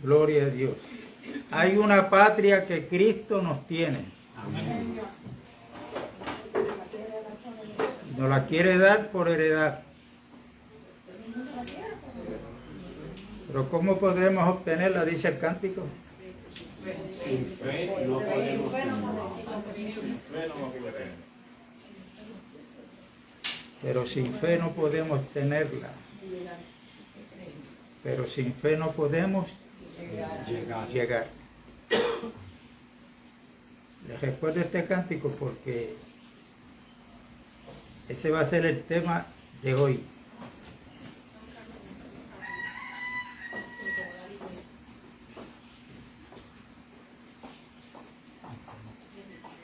Gloria a Dios. Hay una patria que Cristo nos tiene. Amén. Nos la quiere dar por heredad. Pero ¿cómo podremos obtenerla? Dice el cántico. Sin fe no podemos tener. Pero sin fe no podemos tenerla. Pero sin fe no podemos llegar. Les recuerdo este cántico porque ese va a ser el tema de hoy.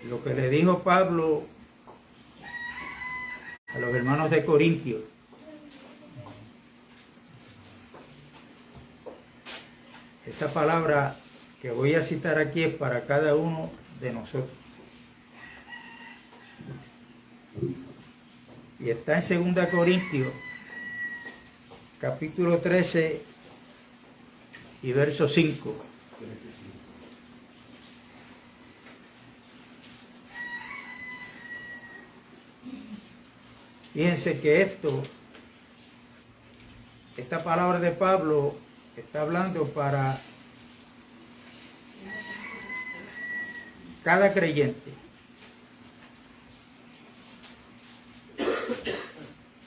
Lo que le dijo Pablo a los hermanos de Corintios. Esa palabra que voy a citar aquí es para cada uno de nosotros. Y está en 2 Corintios, capítulo 13 y verso 5. Fíjense que esta palabra de Pablo está hablando para cada creyente.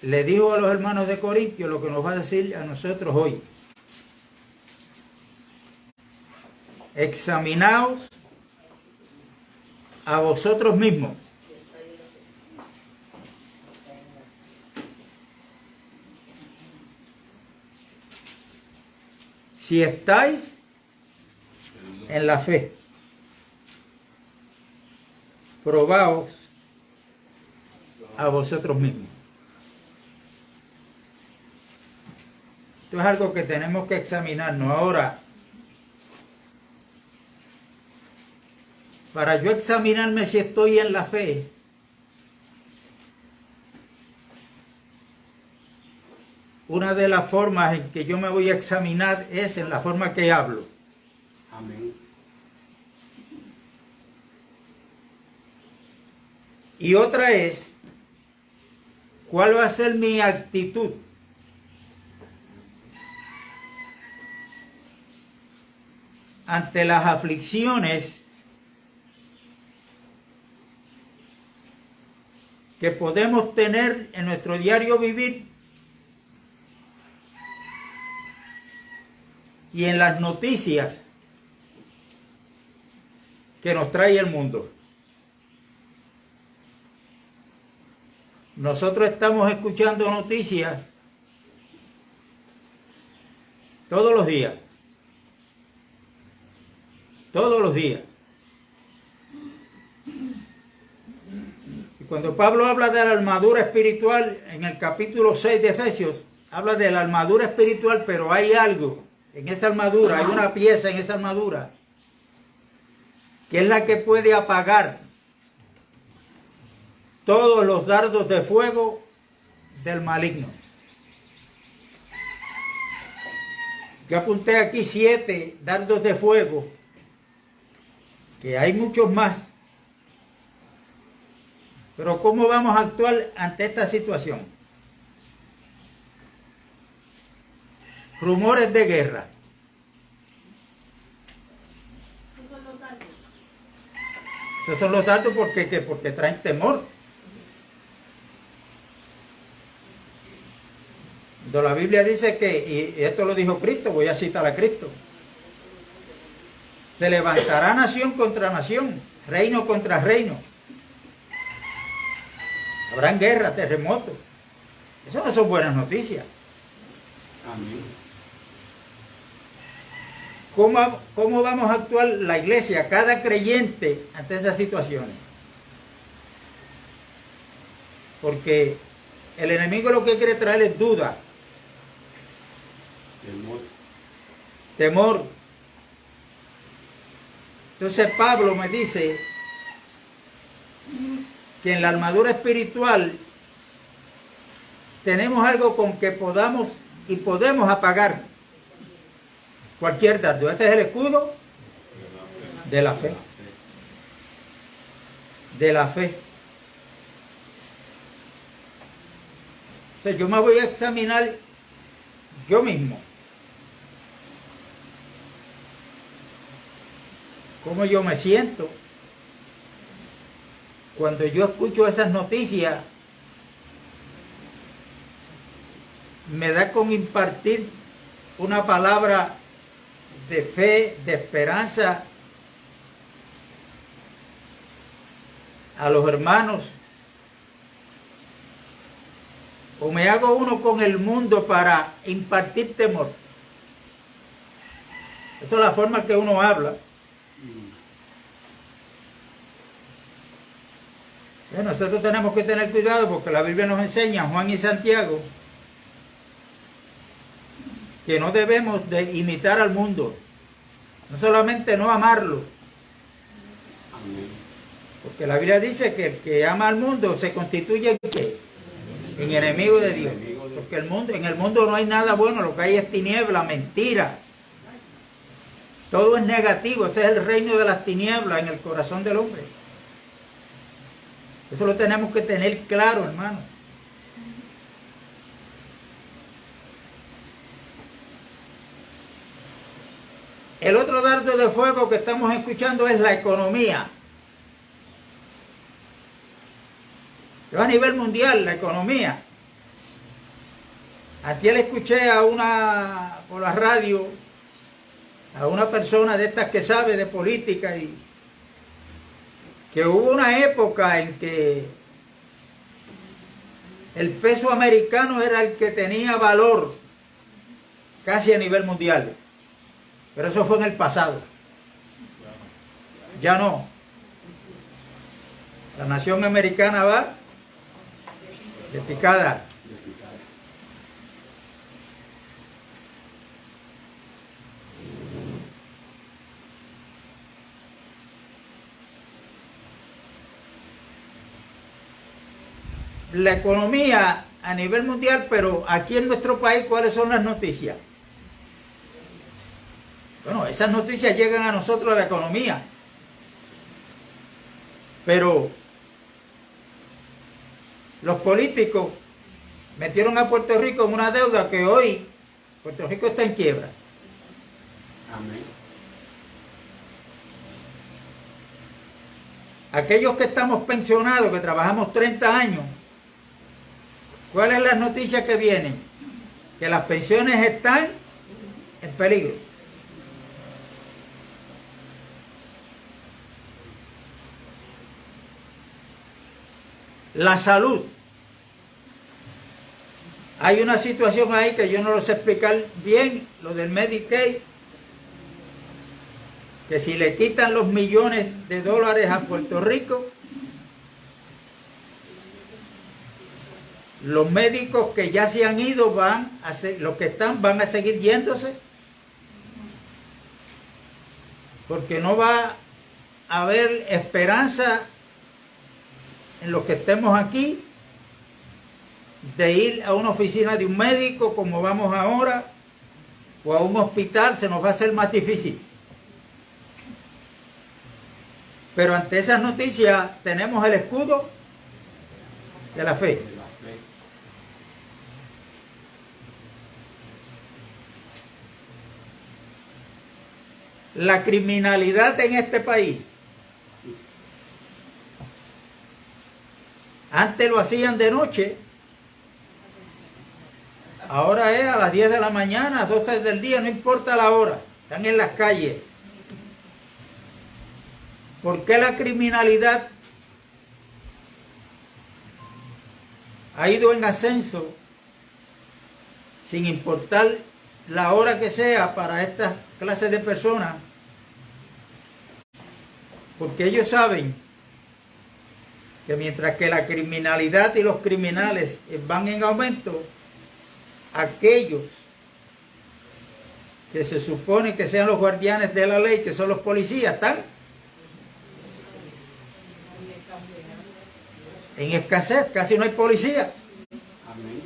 Le dijo a los hermanos de Corintios lo que nos va a decir a nosotros hoy. Examinaos a vosotros mismos. Si estáis en la fe, probaos a vosotros mismos. Esto es algo que tenemos que examinarnos. Ahora, para yo examinarme si estoy en la fe, una de las formas en que yo me voy a examinar es en la forma que hablo. Amén. Y otra es, ¿cuál va a ser mi actitud? Ante las aflicciones que podemos tener en nuestro diario vivir y en las noticias que nos trae el mundo. Nosotros estamos escuchando noticias todos los días. Todos los días. Y cuando Pablo habla de la armadura espiritual, en el capítulo 6 de Efesios, habla de la armadura espiritual, pero hay algo en esa armadura, hay una pieza en esa armadura, que es la que puede apagar todos los dardos de fuego del maligno. Yo apunté aquí 7 dardos de fuego, que hay muchos más. Pero ¿cómo vamos a actuar ante esta situación? Rumores de guerra. Esos son los dardos porque traen temor. Cuando la Biblia dice que, y esto lo dijo Cristo, voy a citar a Cristo, se levantará nación contra nación, reino contra reino. Habrán guerras, terremotos. Eso no son buenas noticias. Amén. ¿Cómo vamos a actuar la iglesia, cada creyente, ante esas situaciones? Porque el enemigo lo que quiere traer es duda, temor. Entonces Pablo me dice que en la armadura espiritual tenemos algo con que podemos apagar cualquier dardo. Este es el escudo de la fe. De la fe. O sea, yo me voy a examinar yo mismo. Cómo yo me siento cuando yo escucho esas noticias. Me da con impartir una palabra de fe, de esperanza a los hermanos, o me hago uno con el mundo para impartir temor. Esa es la forma que uno habla. Nosotros tenemos que tener cuidado porque la Biblia nos enseña, Juan y Santiago, que no debemos de imitar al mundo, no solamente no amarlo, porque la Biblia dice que el que ama al mundo se constituye en enemigo de Dios, porque en el mundo no hay nada bueno, lo que hay es tiniebla, mentira, todo es negativo. Ese es el reino de las tinieblas en el corazón del hombre. Eso lo tenemos que tener claro, hermano. El otro dardo de fuego que estamos escuchando es la economía. A nivel mundial, la economía. Ayer escuché por la radio a una persona de estas que sabe de política, y que hubo una época en que el peso americano era el que tenía valor casi a nivel mundial. Pero eso fue en el pasado. Ya no. La nación americana va de picada. La economía a nivel mundial, pero aquí en nuestro país, ¿cuáles son las noticias? Bueno, esas noticias llegan a nosotros de la economía, pero los políticos metieron a Puerto Rico en una deuda que hoy Puerto Rico está en quiebra. Amén. Aquellos que estamos pensionados, que trabajamos 30 años, ¿cuáles son las noticias que vienen? Que las pensiones están en peligro. La salud. Hay una situación ahí que yo no lo sé explicar bien, lo del Medicaid, que si le quitan los millones de dólares a Puerto Rico, los médicos que ya se han ido los que están van a seguir yéndose, porque no va a haber esperanza en los que estemos aquí de ir a una oficina de un médico como vamos ahora, o a un hospital. Se nos va a hacer más difícil. Pero ante esas noticias tenemos el escudo de la fe. La criminalidad en este país, antes lo hacían de noche, ahora es a las 10 de la mañana, a 12 del día, no importa la hora, están en las calles. ¿Por qué la criminalidad ha ido en ascenso sin importar la hora que sea para estas clases de personas? Porque ellos saben que mientras que la criminalidad y los criminales van en aumento, aquellos que se supone que sean los guardianes de la ley, que son los policías, están en escasez, casi no hay policías. Amén.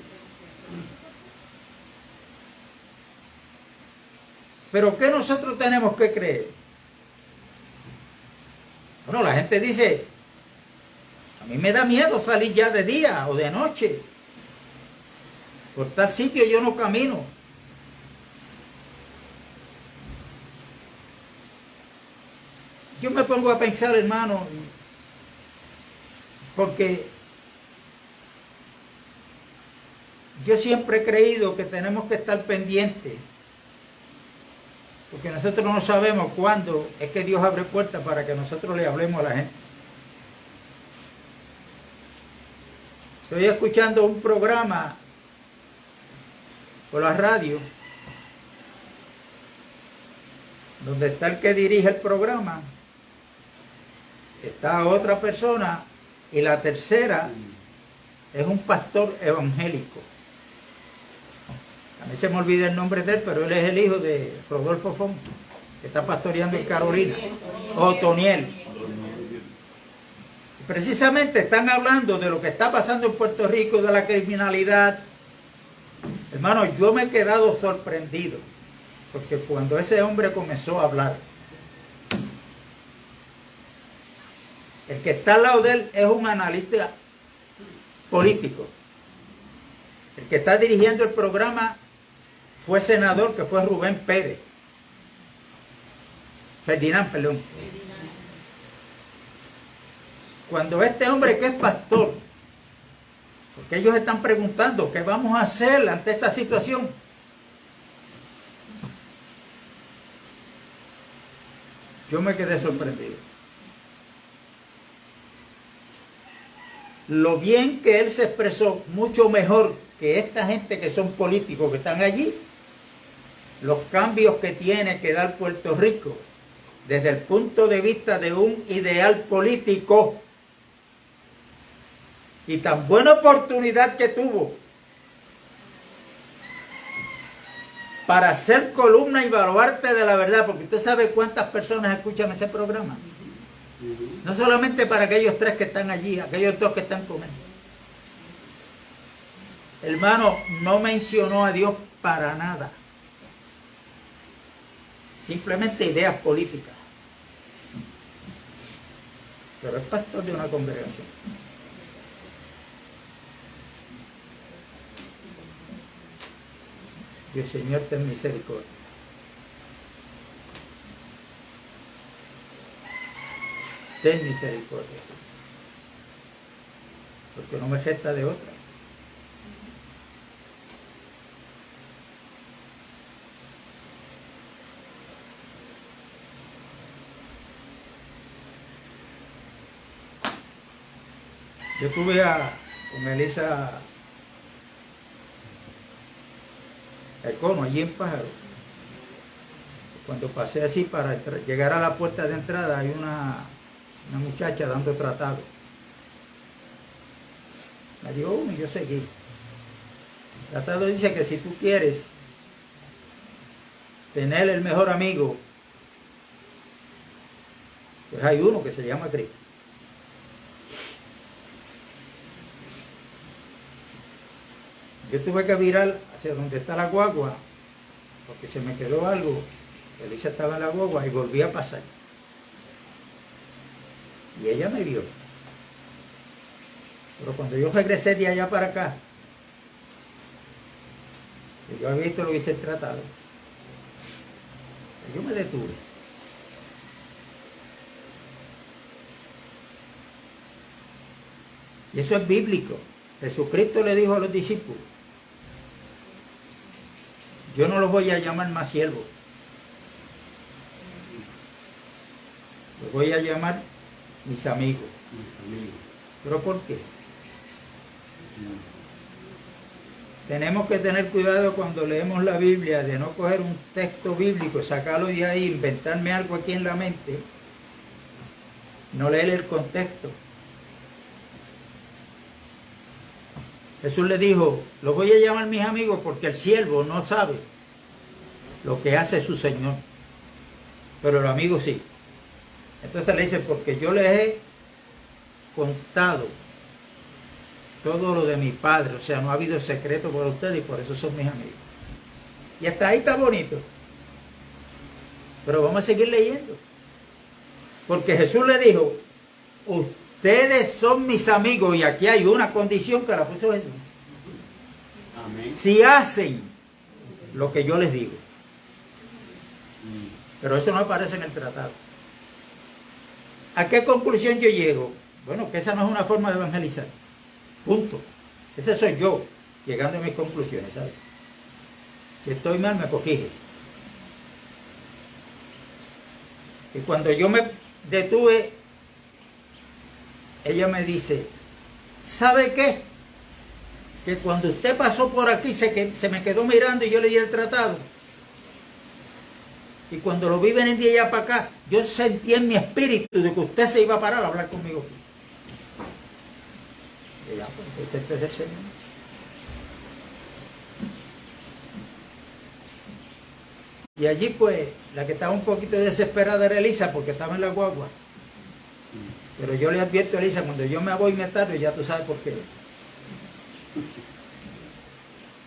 Pero ¿qué nosotros tenemos que creer? Bueno, la gente dice, a mí me da miedo salir ya de día o de noche. Por tal sitio yo no camino. Yo me pongo a pensar, hermano, porque yo siempre he creído que tenemos que estar pendientes, porque nosotros no sabemos cuándo es que Dios abre puertas para que nosotros le hablemos a la gente. Estoy escuchando un programa por la radio, donde está el que dirige el programa, está otra persona, y la tercera es un pastor evangélico. A mí se me olvida el nombre de él, pero él es el hijo de Rodolfo Font, que está pastoreando en Carolina, Otoniel. Precisamente están hablando de lo que está pasando en Puerto Rico, de la criminalidad. Hermano, yo me he quedado sorprendido, porque cuando ese hombre comenzó a hablar, el que está al lado de él es un analista político. El que está dirigiendo el programa fue senador, que fue Rubén Pérez. Ferdinand, perdón. Cuando este hombre que es pastor, porque ellos están preguntando qué vamos a hacer ante esta situación, yo me quedé sorprendido. Lo bien que él se expresó, mucho mejor que esta gente que son políticos que están allí, los cambios que tiene que dar Puerto Rico desde el punto de vista de un ideal político, y tan buena oportunidad que tuvo para hacer columna y baluarte de la verdad, porque usted sabe cuántas personas escuchan ese programa. No solamente para aquellos 3 que están allí, aquellos 2 que están con él. Hermano, no mencionó a Dios para nada. Simplemente ideas políticas. Pero es pastor de una congregación. Dios, Señor, ten misericordia. Ten misericordia, Señor. Porque no me resta de otra. Yo estuve con Elisa Econo, allí en Pájaro. Cuando pasé así para llegar a la puerta de entrada, hay una muchacha dando tratado. Me dio uno y yo seguí. El tratado dice que si tú quieres tener el mejor amigo, pues hay uno que se llama Cristo. Yo tuve que virar hacia donde está la guagua, porque se me quedó algo. Elisa estaba en la guagua y volví a pasar. Y ella me vio. Pero cuando yo regresé de allá para acá, y yo había visto lo que hice el tratado, yo me detuve. Y eso es bíblico. Jesucristo le dijo a los discípulos: yo no los voy a llamar más siervos, los voy a llamar mis amigos. ¿Pero por qué? Tenemos que tener cuidado cuando leemos la Biblia de no coger un texto bíblico, sacarlo de ahí, inventarme algo aquí en la mente, no leer el contexto. Jesús le dijo: los voy a llamar mis amigos porque el siervo no sabe lo que hace su Señor, pero los amigos sí. Entonces le dice: porque yo les he contado todo lo de mi Padre, o sea, no ha habido secreto por ustedes y por eso son mis amigos. Y hasta ahí está bonito. Pero vamos a seguir leyendo. Porque Jesús le dijo, ustedes son mis amigos, y aquí hay una condición que la puso Jesús. Amén. Si hacen lo que yo les digo. Pero eso no aparece en el tratado. ¿A qué conclusión yo llego? Bueno, que esa no es una forma de evangelizar. Punto. Ese soy yo, llegando a mis conclusiones, ¿sabes? Si estoy mal, me corrige. Y cuando yo me detuve, ella me dice, ¿sabe qué? Que cuando usted pasó por aquí se me quedó mirando y yo le di el tratado. Y cuando lo vi venir de allá para acá, yo sentí en mi espíritu de que usted se iba a parar a hablar conmigo. Y ya, pues este es el Señor. Y allí pues, la que estaba un poquito desesperada era Elisa, porque estaba en la guagua. Pero yo le advierto a Elisa, cuando yo me voy y me tardo, ya tú sabes por qué.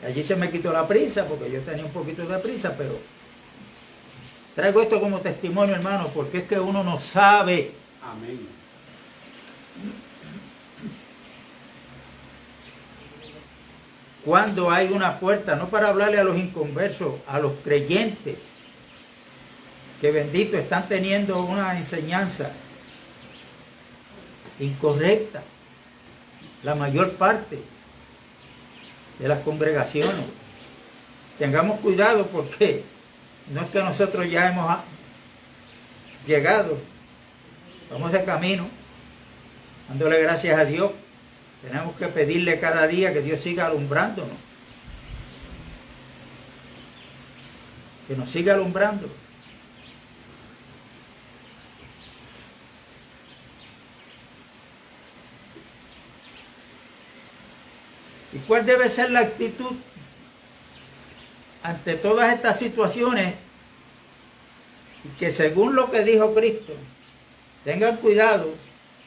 Allí se me quitó la prisa, porque yo tenía un poquito de prisa, pero traigo esto como testimonio, hermano, porque es que uno no sabe. Amén. Cuando hay una puerta, no para hablarle a los inconversos, a los creyentes, que bendito están teniendo una enseñanza incorrecta, la mayor parte de las congregaciones. Tengamos cuidado, porque no es que nosotros ya hemos llegado, vamos de camino, dándole gracias a Dios. Tenemos que pedirle cada día que Dios siga alumbrándonos, que nos siga alumbrando. ¿Y cuál debe ser la actitud ante todas estas situaciones? Y que según lo que dijo Cristo, tengan cuidado,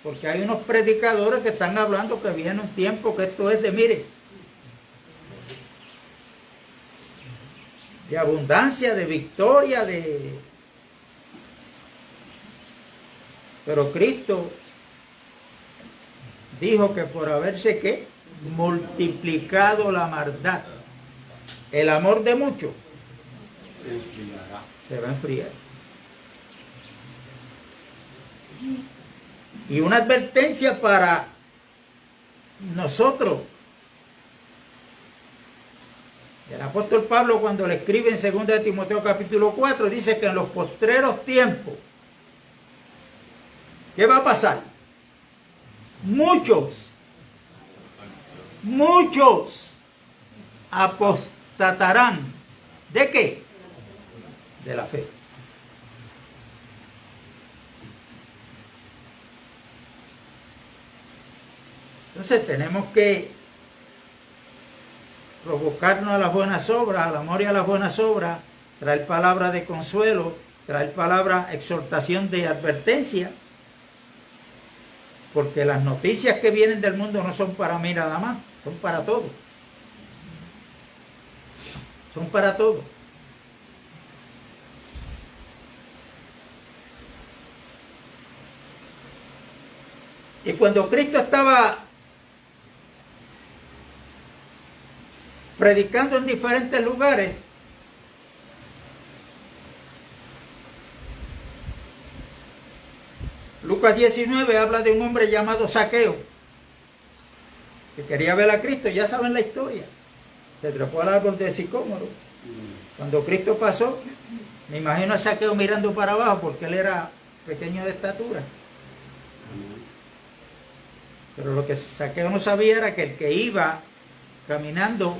porque hay unos predicadores que están hablando que viene un tiempo que esto es de, mire, de abundancia, de victoria, de... Pero Cristo dijo que por haberse, ¿qué?, multiplicado la maldad, el amor de muchos se va a enfriar. Y una advertencia para nosotros. El apóstol Pablo, cuando le escribe en 2 Timoteo capítulo 4, dice que en los postreros tiempos, ¿qué va a pasar? Muchos apostatarán. ¿De qué? De la fe. Entonces tenemos que provocarnos a las buenas obras, al amor y a las buenas obras, traer palabra de consuelo, traer palabra, exhortación de advertencia, porque las noticias que vienen del mundo no son para mí nada más, son para todos. Son para todos. Y cuando Cristo estaba predicando en diferentes lugares, Lucas 19 habla de un hombre llamado Zaqueo, que quería ver a Cristo. Ya saben la historia. Se trepó al árbol de sicómoro. Cuando Cristo pasó, me imagino a Zaqueo mirando para abajo, porque él era pequeño de estatura. Pero lo que Zaqueo no sabía era que el que iba caminando,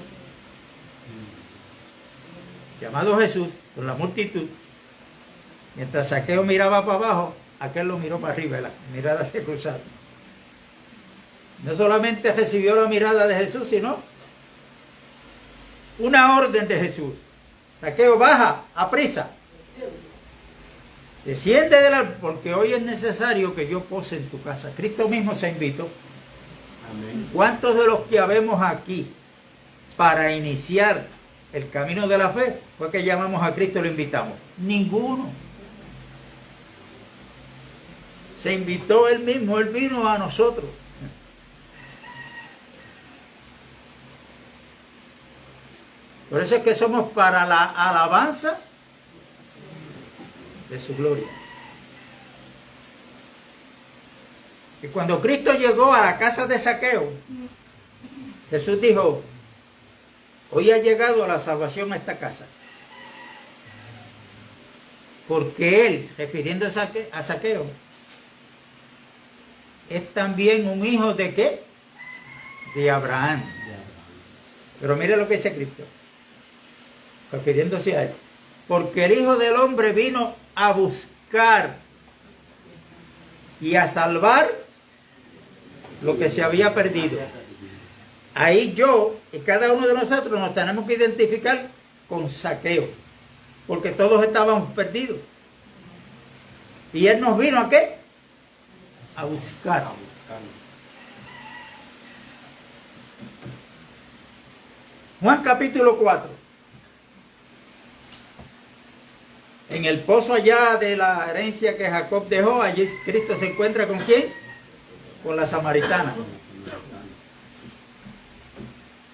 llamado Jesús, con la multitud, mientras Zaqueo miraba para abajo, aquel lo miró para arriba, la mirada se cruzaron. No solamente recibió la mirada de Jesús, sino una orden de Jesús. Zaqueo, baja, aprisa. Desciende del árbol, porque hoy es necesario que yo pose en tu casa. Cristo mismo se invitó. Amén. ¿Cuántos de los que habemos aquí para iniciar el camino de la fe fue que llamamos a Cristo y lo invitamos? Ninguno. Se invitó él mismo, él vino a nosotros. Por eso es que somos para la alabanza de su gloria. Y cuando Cristo llegó a la casa de Zaqueo, Jesús dijo: hoy ha llegado la salvación a esta casa. Porque él, refiriéndose a Zaqueo, es también un hijo de ¿qué? De Abraham. Pero mire lo que dice Cristo, refiriéndose a él. Porque el Hijo del Hombre vino a buscar y a salvar lo que se había perdido. Ahí yo y cada uno de nosotros nos tenemos que identificar con Zaqueo, porque todos estábamos perdidos. Y él nos vino ¿a qué? A buscar. Juan capítulo 4. En el pozo allá de la herencia que Jacob dejó, allí Cristo se encuentra ¿con quién? Con la samaritana.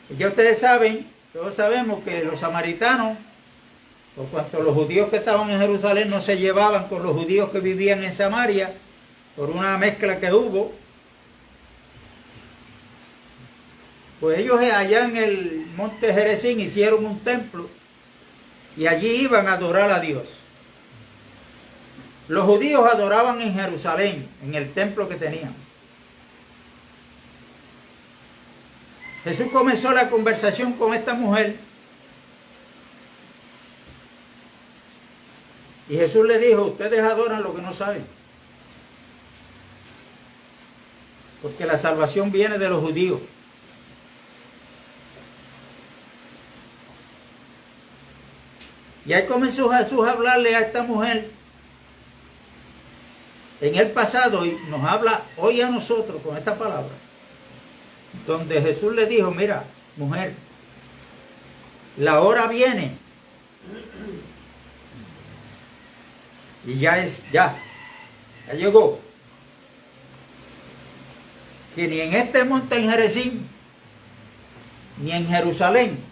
Y ya ustedes saben, todos sabemos que los samaritanos, por cuanto los judíos que estaban en Jerusalén no se llevaban con los judíos que vivían en Samaria, por una mezcla que hubo, pues ellos allá en el monte Gerizim hicieron un templo y allí iban a adorar a Dios. Los judíos adoraban en Jerusalén, en el templo que tenían. Jesús comenzó la conversación con esta mujer y Jesús le dijo: ustedes adoran lo que no saben, porque la salvación viene de los judíos. Y ahí comenzó Jesús a hablarle a esta mujer en el pasado y nos habla hoy a nosotros con esta palabra, donde Jesús le dijo: mira, mujer, la hora viene y ya llegó, que ni en este monte en Gerizim ni en Jerusalén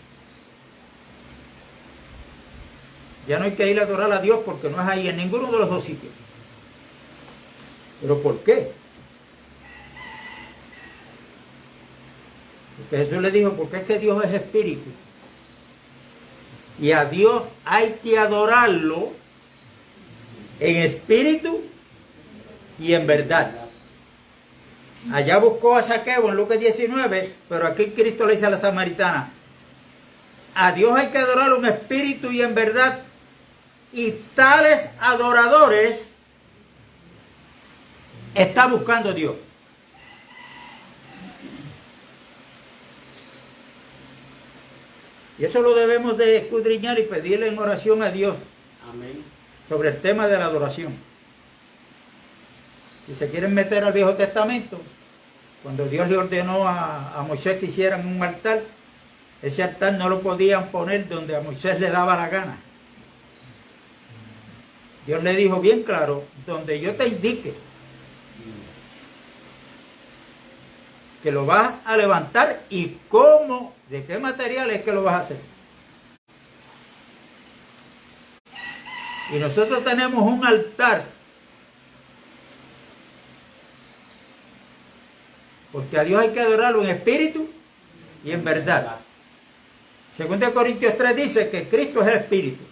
ya no hay que ir a adorar a Dios, porque no es ahí, en ninguno de los dos sitios. ¿Pero por qué? Porque Jesús le dijo: porque es que Dios es espíritu. Y a Dios hay que adorarlo en espíritu y en verdad. Allá buscó a Zaqueo en Lucas 19, pero aquí Cristo le dice a la samaritana: a Dios hay que adorarlo en espíritu y en verdad. Y tales adoradores está buscando Dios. Y eso lo debemos de escudriñar y pedirle en oración a Dios. Amén. Sobre el tema de la adoración. Si se quieren meter al Viejo Testamento, cuando Dios le ordenó a Moisés que hicieran un altar, ese altar no lo podían poner donde a Moisés le daba la gana. Dios le dijo bien claro: donde yo te indique que lo vas a levantar y cómo, de qué material es que lo vas a hacer. Y nosotros tenemos un altar, porque a Dios hay que adorarlo en espíritu y en verdad. 2 Corintios 3 dice que Cristo es el espíritu.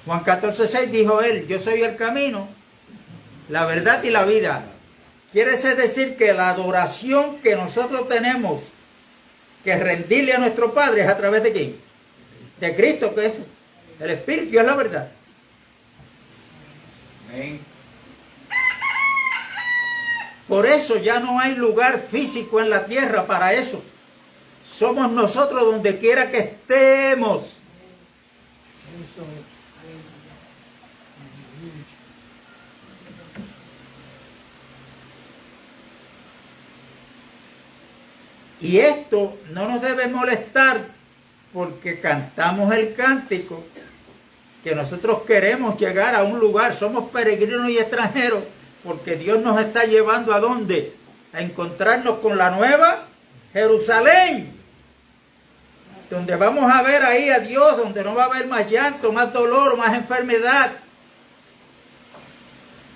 Juan 14:6 dijo él: yo soy el camino, la verdad y la vida. Quiere decir que la adoración que nosotros tenemos que rendirle a nuestro Padre es a través de ¿quién? De Cristo, que es el espíritu y es la verdad. Amén. Por eso ya no hay lugar físico en la tierra para eso. Somos nosotros donde quiera que estemos. Y esto no nos debe molestar, porque cantamos el cántico que nosotros queremos llegar a un lugar, somos peregrinos y extranjeros, porque Dios nos está llevando ¿a dónde? A encontrarnos con la nueva Jerusalén, donde vamos a ver ahí a Dios, donde no va a haber más llanto, más dolor, más enfermedad,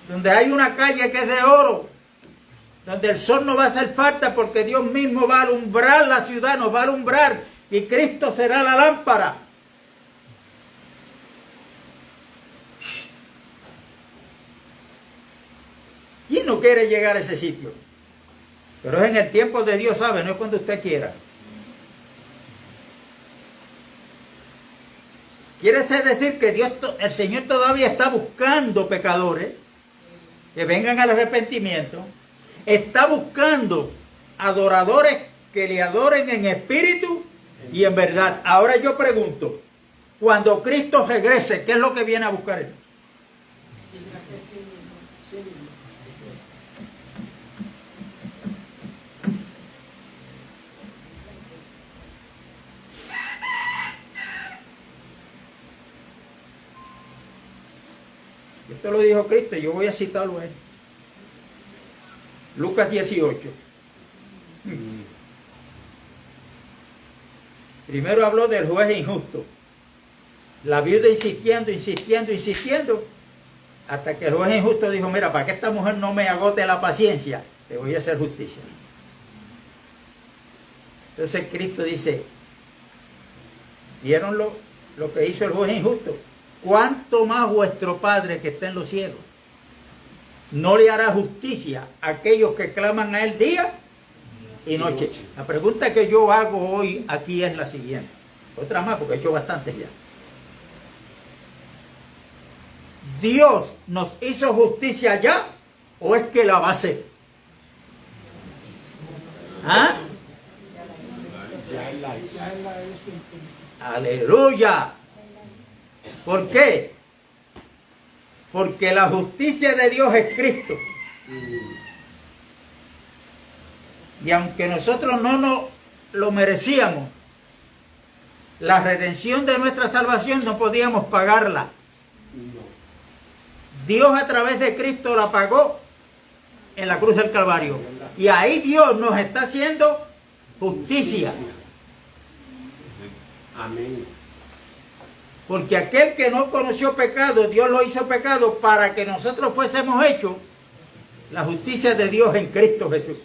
donde hay una calle que es de oro, donde el sol no va a hacer falta porque Dios mismo va a alumbrar la ciudad, nos va a alumbrar y Cristo será la lámpara. ¿Quién no quiere llegar a ese sitio? Pero es en el tiempo de Dios, ¿sabe? No es cuando usted quiera. Quiere decir que Dios, el Señor todavía está buscando pecadores que vengan al arrepentimiento. Está buscando adoradores que le adoren en espíritu y en verdad. Ahora yo pregunto, cuando Cristo regrese, ¿qué es lo que viene a buscar Él? Esto lo dijo Cristo, yo voy a citarlo a él. Lucas 18. Primero habló del juez injusto. La viuda insistiendo, hasta que el juez injusto dijo, mira, para que esta mujer no me agote la paciencia, le voy a hacer justicia. Entonces Cristo dice, ¿vieron lo que hizo el juez injusto? ¿Cuánto más vuestro Padre que está en los cielos no le hará justicia a aquellos que claman a Él día y noche? La pregunta que yo hago hoy aquí es la siguiente. Otra más, porque he hecho bastantes ya. ¿Dios nos hizo justicia ya o es que la va a hacer? ¿Ah? Aleluya. ¿Por qué? Porque la justicia de Dios es Cristo. Y aunque nosotros no nos lo merecíamos, la redención de nuestra salvación no podíamos pagarla. Dios a través de Cristo la pagó en la cruz del Calvario. Y ahí Dios nos está haciendo justicia. Amén. Porque aquel que no conoció pecado, Dios lo hizo pecado para que nosotros fuésemos hechos la justicia de Dios en Cristo Jesús.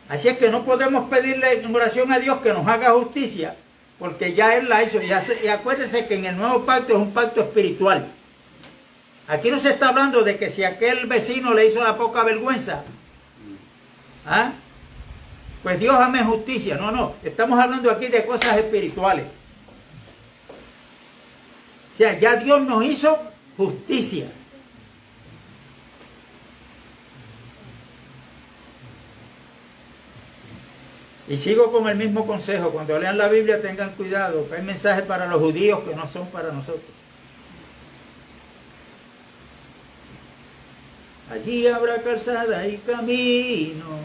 Así es que no podemos pedirle en oración a Dios que nos haga justicia, porque ya Él la hizo. Y acuérdense que en el nuevo pacto es un pacto espiritual. Aquí no se está hablando de que si aquel vecino le hizo la poca vergüenza, ¿ah?, pues Dios ame justicia. No, estamos hablando aquí de cosas espirituales. O sea, ya Dios nos hizo justicia. Y sigo con el mismo consejo. Cuando lean la Biblia tengan cuidado, que hay mensajes para los judíos que no son para nosotros. Allí habrá calzada y camino,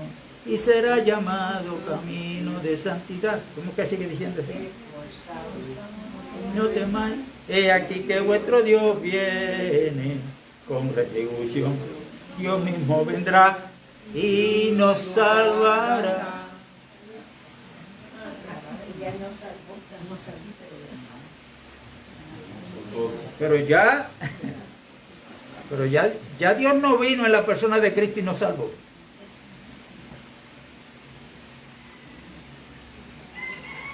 y será llamado camino de santidad. ¿Cómo que sigue diciendo eso? No temáis, he aquí que vuestro Dios viene con retribución. Dios mismo vendrá y nos salvará. Pero ya Dios no vino en la persona de Cristo y nos salvó.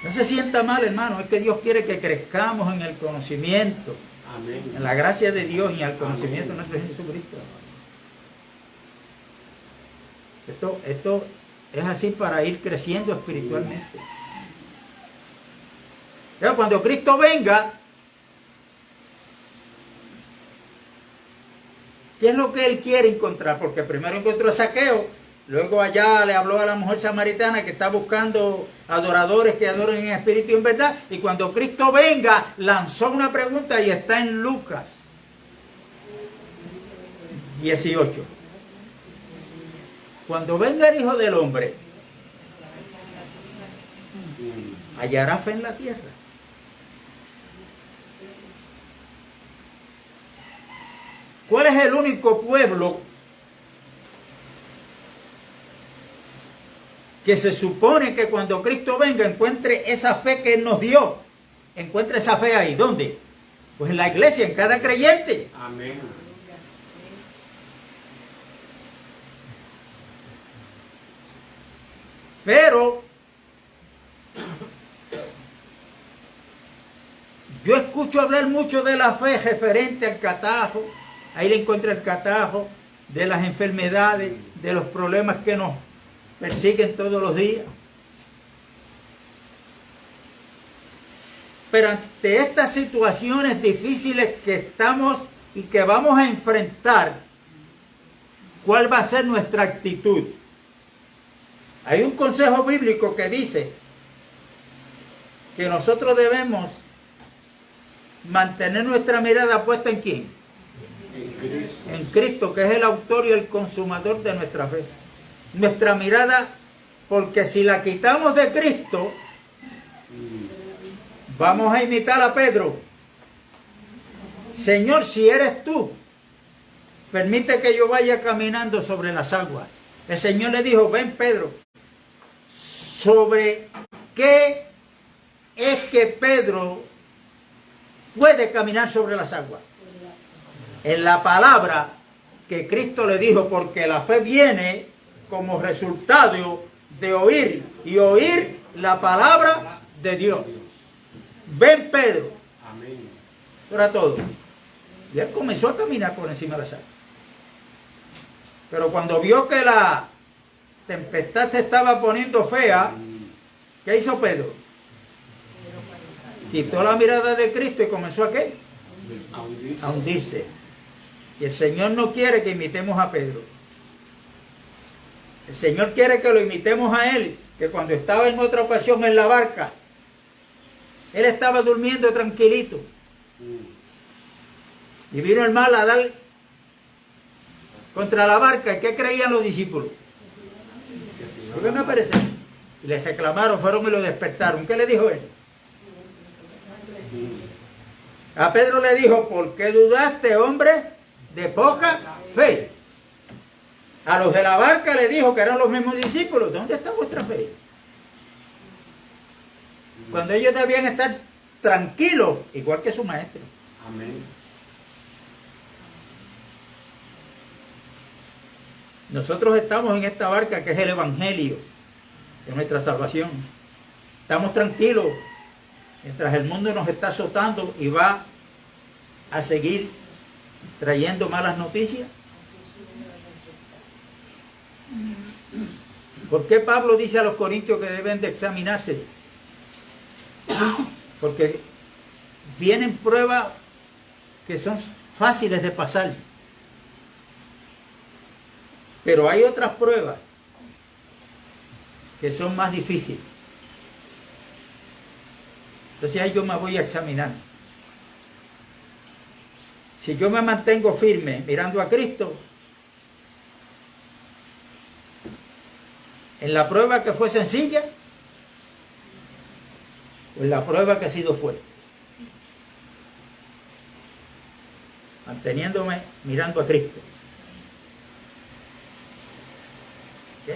No se sienta mal, hermano, es que Dios quiere que crezcamos en el conocimiento, Amén, en la gracia de Dios y en el conocimiento de nuestro Jesucristo. Esto es así para ir creciendo espiritualmente. Pero cuando Cristo venga, ¿qué es lo que Él quiere encontrar? Porque primero encontró a Zaqueo, luego allá le habló a la mujer samaritana que está buscando adoradores que adoren en espíritu y en verdad. Y cuando Cristo venga, lanzó una pregunta y está en Lucas 18. Cuando venga el Hijo del Hombre, ¿hallará fe en la tierra? ¿Cuál es el único pueblo que se supone que cuando Cristo venga encuentre esa fe que Él nos dio? Encuentre esa fe ahí. ¿Dónde? Pues en la iglesia, en cada creyente. Amén. Pero yo escucho hablar mucho de la fe referente al catajo. Ahí le encuentro el catajo, de las enfermedades, de los problemas que nos persiguen todos los días. Pero ante estas situaciones difíciles que estamos y que vamos a enfrentar, ¿cuál va a ser nuestra actitud? Hay un consejo bíblico que dice que nosotros debemos mantener nuestra mirada puesta ¿en quién? En Cristo, que es el autor y el consumador de nuestra fe. Nuestra mirada, porque si la quitamos de Cristo, vamos a imitar a Pedro. Señor, si eres tú, permite que yo vaya caminando sobre las aguas. El Señor le dijo, ven Pedro. ¿Sobre qué es que Pedro puede caminar sobre las aguas? En la palabra que Cristo le dijo, porque la fe viene como resultado de oír y oír la palabra de Dios. Ven Pedro. Amén. Eso era todo. Y él comenzó a caminar por encima de las aguas. Pero cuando vio que la tempestad se estaba poniendo fea, ¿qué hizo Pedro? Quitó la mirada de Cristo y comenzó a ¿qué? A hundirse. Y el Señor no quiere que imitemos a Pedro. El Señor quiere que lo imitemos a él, que cuando estaba en otra ocasión en la barca, él estaba durmiendo tranquilito. Y vino el mal a dar contra la barca. ¿Y qué creían los discípulos? ¿Por qué me aparece? Y les reclamaron, fueron y lo despertaron. ¿Qué le dijo él? A Pedro le dijo, ¿por qué dudaste, hombre de poca fe? A los de la barca le dijo, que eran los mismos discípulos, ¿dónde está vuestra fe? Cuando ellos debían estar tranquilos, igual que su maestro. Amén. Nosotros estamos en esta barca que es el Evangelio de nuestra salvación. Estamos tranquilos mientras el mundo nos está azotando y va a seguir trayendo malas noticias. ¿Por qué Pablo dice a los corintios que deben de examinarse? Porque vienen pruebas que son fáciles de pasar. Pero hay otras pruebas que son más difíciles. Entonces ahí yo me voy a examinar. Si yo me mantengo firme mirando a Cristo, en la prueba que fue sencilla, o en la prueba que ha sido fuerte. Manteniéndome mirando a Cristo. ¿Ok?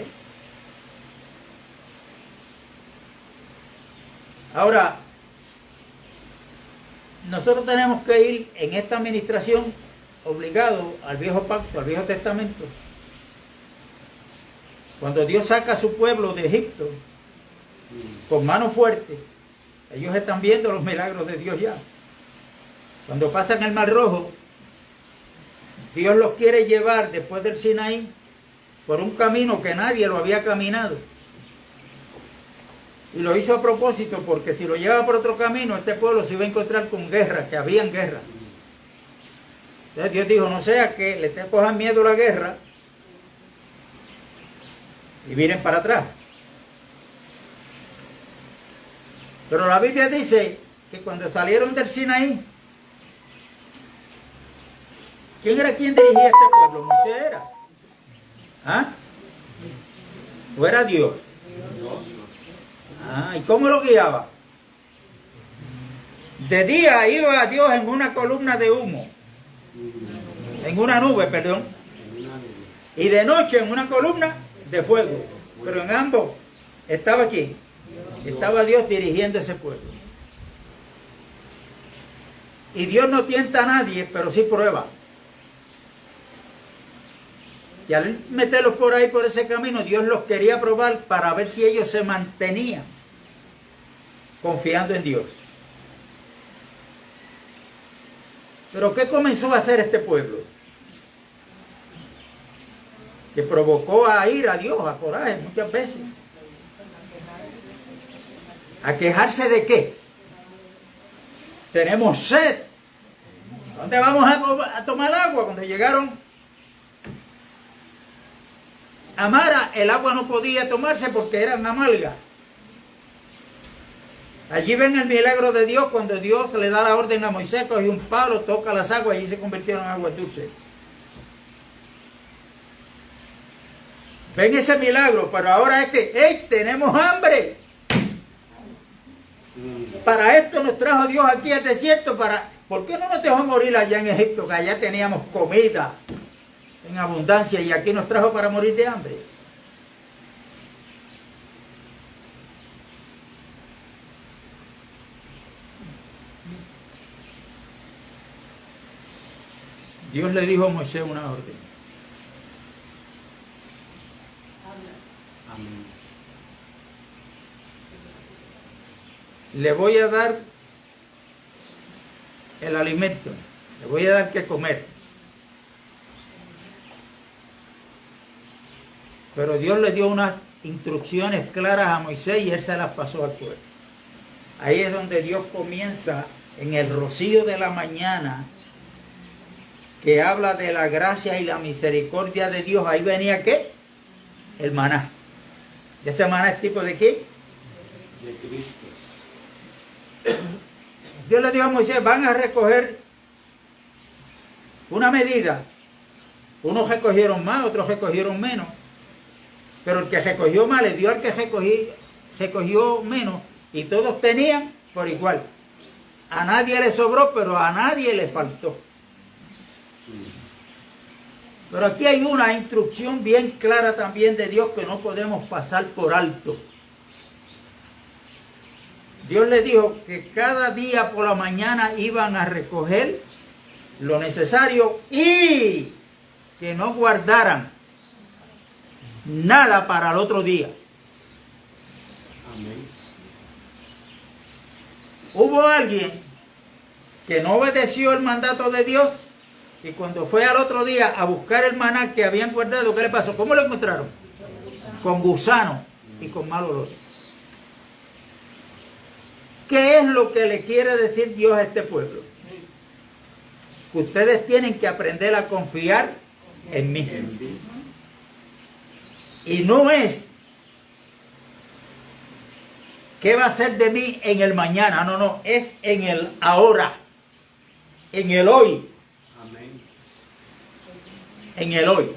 Ahora, nosotros tenemos que ir en esta administración obligados al viejo pacto, al viejo testamento. Cuando Dios saca a su pueblo de Egipto con mano fuerte, ellos están viendo los milagros de Dios ya. Cuando pasan el Mar Rojo, Dios los quiere llevar después del Sinaí por un camino que nadie lo había caminado. Y lo hizo a propósito, porque si lo lleva por otro camino, este pueblo se iba a encontrar con guerra, que habían guerra. Entonces Dios dijo, no sea que le cojan miedo a la guerra y miren para atrás. Pero la Biblia dice que cuando salieron del Sinaí, ¿quién era quien dirigía este pueblo? Moisés era. ¿Ah? ¿O era Dios? Ah, ¿y cómo lo guiaba? De día iba Dios en una columna de humo en una nube, perdón, en una nube. y de noche en una columna de fuego. Pero en ambos estaba ¿quién? Estaba Dios dirigiendo ese pueblo. Y Dios no tienta a nadie, pero sí prueba. Y al meterlos por ahí, por ese camino, Dios los quería probar para ver si ellos se mantenían confiando en Dios. Pero ¿qué comenzó a hacer este pueblo? Que provocó a ir a Dios, a coraje muchas veces. ¿A quejarse de qué? Tenemos sed. ¿Dónde vamos a tomar agua? Cuando llegaron a Mara, el agua no podía tomarse porque eran amargas. Allí ven el milagro de Dios cuando Dios le da la orden a Moisés, coge un palo, toca las aguas y se convirtieron en aguas dulces. Ven ese milagro, pero ahora es que, ¡hey! Tenemos hambre. Para esto nos trajo Dios aquí al desierto. ¿Por qué no nos dejó morir allá en Egipto? Que allá teníamos comida en abundancia y aquí nos trajo para morir de hambre. Dios le dijo a Moisés una orden. Amén. Le voy a dar el alimento, le voy a dar que comer. Pero Dios le dio unas instrucciones claras a Moisés y él se las pasó al pueblo. Ahí es donde Dios comienza en el rocío de la mañana, que habla de la gracia y la misericordia de Dios. Ahí venía ¿qué? El maná. ¿Y ese maná es tipo de qué? De Cristo. Dios le dijo a Moisés, van a recoger una medida. Unos recogieron más, otros recogieron menos. Pero el que recogió más le dio al que recogió menos. Y todos tenían por igual. A nadie le sobró, pero a nadie le faltó. Pero aquí hay una instrucción bien clara también de Dios que no podemos pasar por alto. Dios les dijo que cada día por la mañana iban a recoger lo necesario y que no guardaran nada para el otro día. Amén. Hubo alguien que no obedeció el mandato de Dios y cuando fue al otro día a buscar el maná que habían guardado, ¿qué le pasó? ¿Cómo lo encontraron? Con gusano y con mal olor. ¿Qué es lo que le quiere decir Dios a este pueblo? Que ustedes tienen que aprender a confiar en mí. Y no es ¿qué va a ser de mí en el mañana? No, no, es en el ahora, en el hoy. Amén. En el hoy.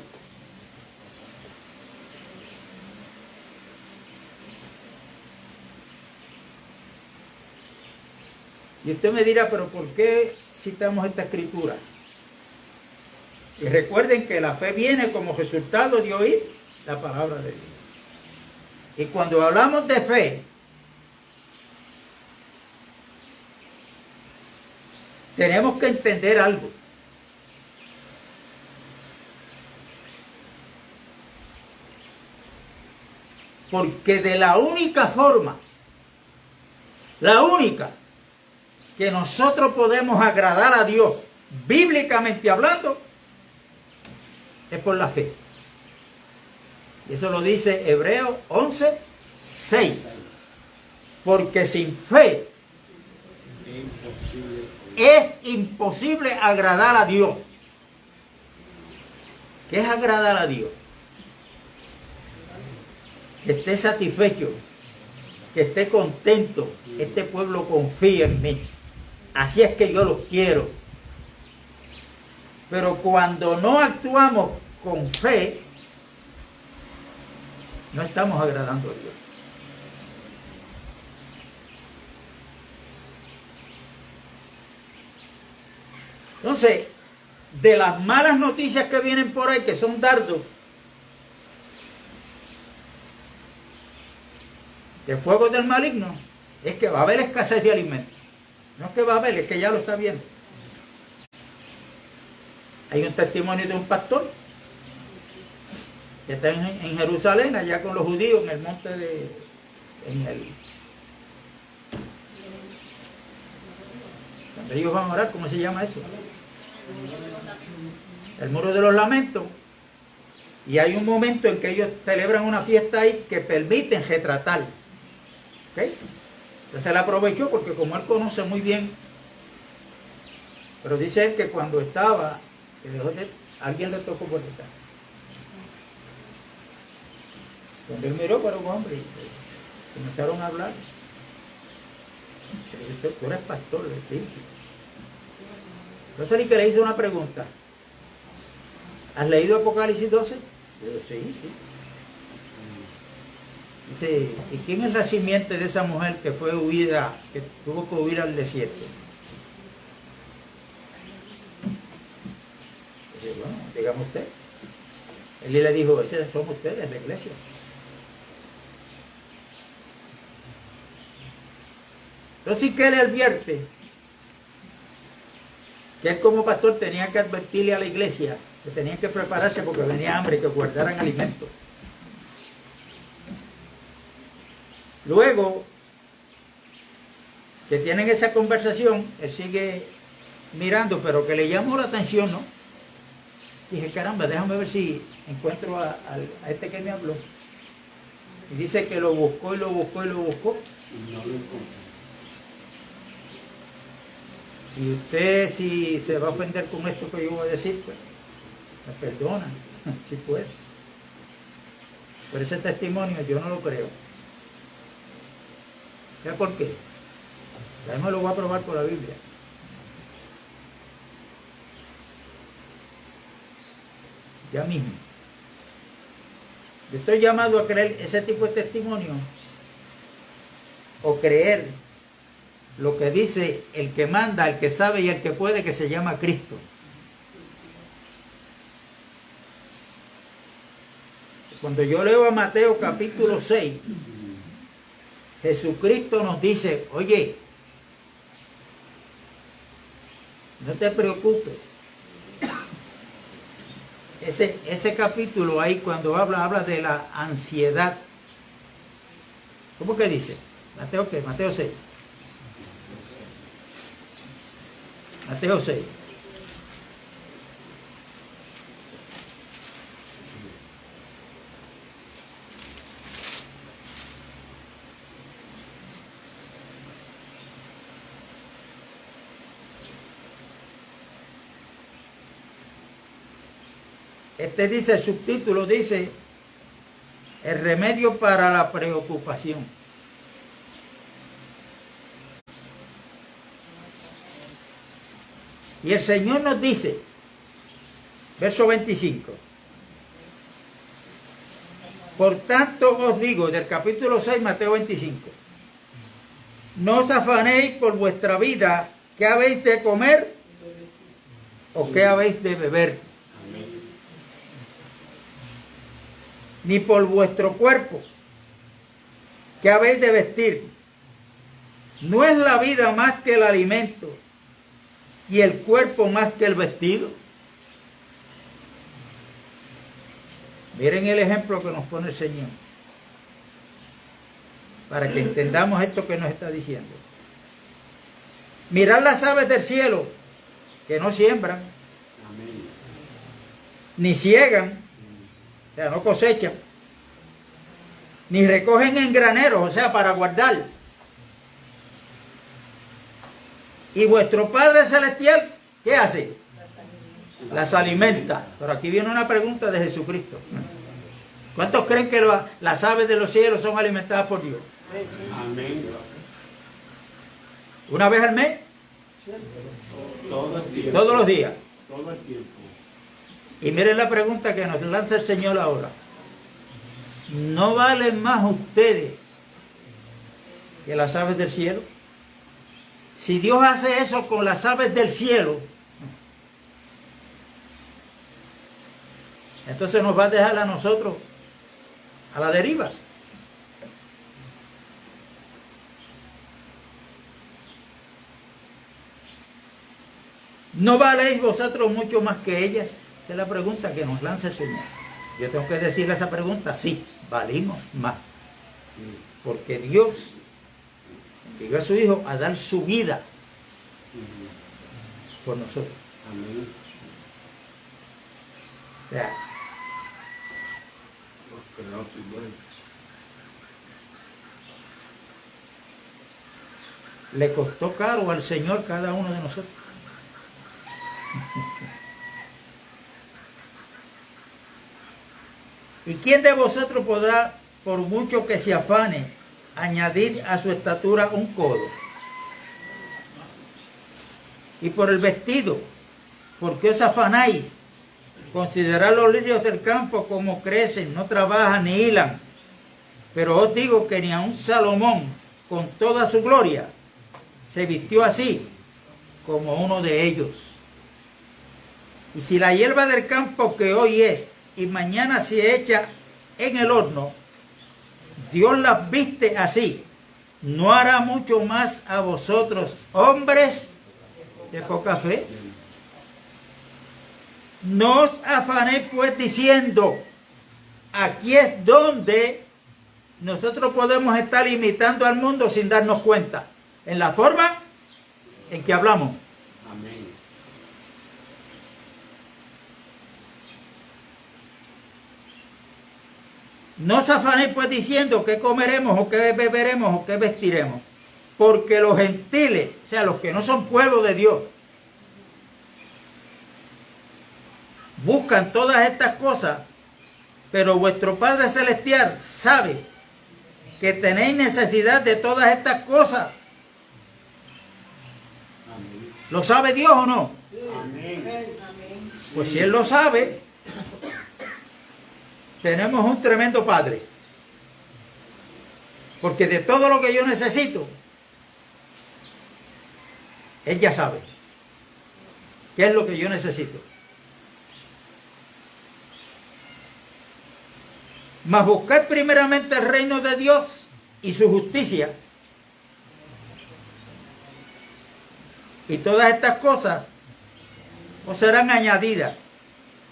Y usted me dirá, pero ¿por qué citamos esta escritura? Y recuerden que la fe viene como resultado de oír la palabra de Dios. Y cuando hablamos de fe, tenemos que entender algo. Porque de la única forma, la única que nosotros podemos agradar a Dios, bíblicamente hablando, es por la fe. Y eso lo dice Hebreos 11:6. Porque sin fe es imposible agradar a Dios. ¿Qué es agradar a Dios? Que esté satisfecho, que esté contento. Este pueblo confía en mí. Así es que yo los quiero. Pero cuando no actuamos con fe, no estamos agradando a Dios. Entonces, de las malas noticias que vienen por ahí, que son dardos de fuego del maligno, es que va a haber escasez de alimentos. No es que va a haber, es que ya lo está viendo. Hay un testimonio de un pastor que está en Jerusalén, allá con los judíos, en el monte de... cuando ellos van a orar, ¿cómo se llama eso? El muro de los lamentos. Y hay un momento en que ellos celebran una fiesta ahí que permiten retratar. ¿Okay? Entonces él aprovechó porque como él conoce muy bien, pero dice él que cuando estaba, alguien le tocó por detrás. Cuando él miró para un hombre, comenzaron a hablar. Tú eres pastor, ¿sí? Entonces el que le hizo una pregunta. ¿Has leído Apocalipsis 12? Yo digo, sí. Dice, ¿y quién es la simiente de esa mujer que fue huida, que tuvo que huir al desierto? Dice, bueno, dígame usted. Él le dijo, ese somos ustedes, la iglesia. Entonces, ¿qué le advierte? Que él como pastor tenía que advertirle a la iglesia que tenían que prepararse porque venía hambre y que guardaran alimentos. Luego que tienen esa conversación, él sigue mirando, pero que le llamó la atención, ¿no? Dije, caramba, déjame ver si encuentro a este que me habló. Y dice que lo buscó y lo buscó y lo buscó. Y no lo encontró. Y usted, si se va a ofender con esto que yo voy a decir, pues, me perdona, si puede. Pero ese testimonio yo no lo creo. ¿Sabes por qué? Ya me lo voy a probar por la Biblia. Ya mismo. Yo estoy llamado a creer ese tipo de testimonio o creer lo que dice el que manda, el que sabe y el que puede, que se llama Cristo. Cuando yo leo a Mateo capítulo 6, Jesucristo nos dice, oye, no te preocupes. Ese capítulo ahí cuando habla de la ansiedad. ¿Cómo que dice? Mateo ¿qué? Mateo 6. Mateo 6. Este dice, el subtítulo dice, el remedio para la preocupación. Y el Señor nos dice, verso 25, por tanto os digo, del capítulo 6, Mateo 25, no os afanéis por vuestra vida, ¿qué habéis de comer o qué habéis de beber? Ni por vuestro cuerpo, ¿qué habéis de vestir? ¿No es la vida más que el alimento y el cuerpo más que el vestido? Miren el ejemplo que nos pone el Señor, para que entendamos esto que nos está diciendo. Mirad las aves del cielo, que no siembran, ni ciegan, o sea, no cosechan, ni recogen en graneros, o sea, para guardar. Y vuestro Padre Celestial, ¿qué hace? Las alimenta. Pero aquí viene una pregunta de Jesucristo. ¿Cuántos creen que las aves de los cielos son alimentadas por Dios? Amén. ¿Una vez al mes? Todo el tiempo. Todos los días. Todo el tiempo. Y miren la pregunta que nos lanza el Señor ahora. ¿No valen más ustedes que las aves del cielo? Si Dios hace eso con las aves del cielo, entonces nos va a dejar a nosotros a la deriva. ¿No valéis vosotros mucho más que ellas? Esa es la pregunta que nos lanza el Señor. Yo tengo que decirle esa pregunta, sí, valimos más. Porque Dios envió a su Hijo a dar su vida por nosotros. Amén. O sea, le costó caro al Señor cada uno de nosotros. ¿Y quién de vosotros podrá, por mucho que se afane, añadir a su estatura un codo? Y por el vestido, ¿por qué os afanáis? Considerad los lirios del campo como crecen, no trabajan ni hilan. Pero os digo que ni aun Salomón, con toda su gloria, se vistió así como uno de ellos. Y si la hierba del campo que hoy es y mañana se echa en el horno, Dios las viste así, ¿no hará mucho más a vosotros, hombres de poca fe? No os afanéis pues diciendo, aquí es donde nosotros podemos estar imitando al mundo sin darnos cuenta, en la forma en que hablamos. Amén. No os afanéis pues diciendo qué comeremos o qué beberemos o qué vestiremos, porque los gentiles, o sea, los que no son pueblo de Dios, buscan todas estas cosas, pero vuestro Padre Celestial sabe que tenéis necesidad de todas estas cosas. Amén. ¿Lo sabe Dios o no? Amén. Pues si Él lo sabe, tenemos un tremendo Padre. Porque de todo lo que yo necesito, Él ya sabe qué es lo que yo necesito. Mas buscad primeramente el reino de Dios y su justicia, y todas estas cosas os serán añadidas.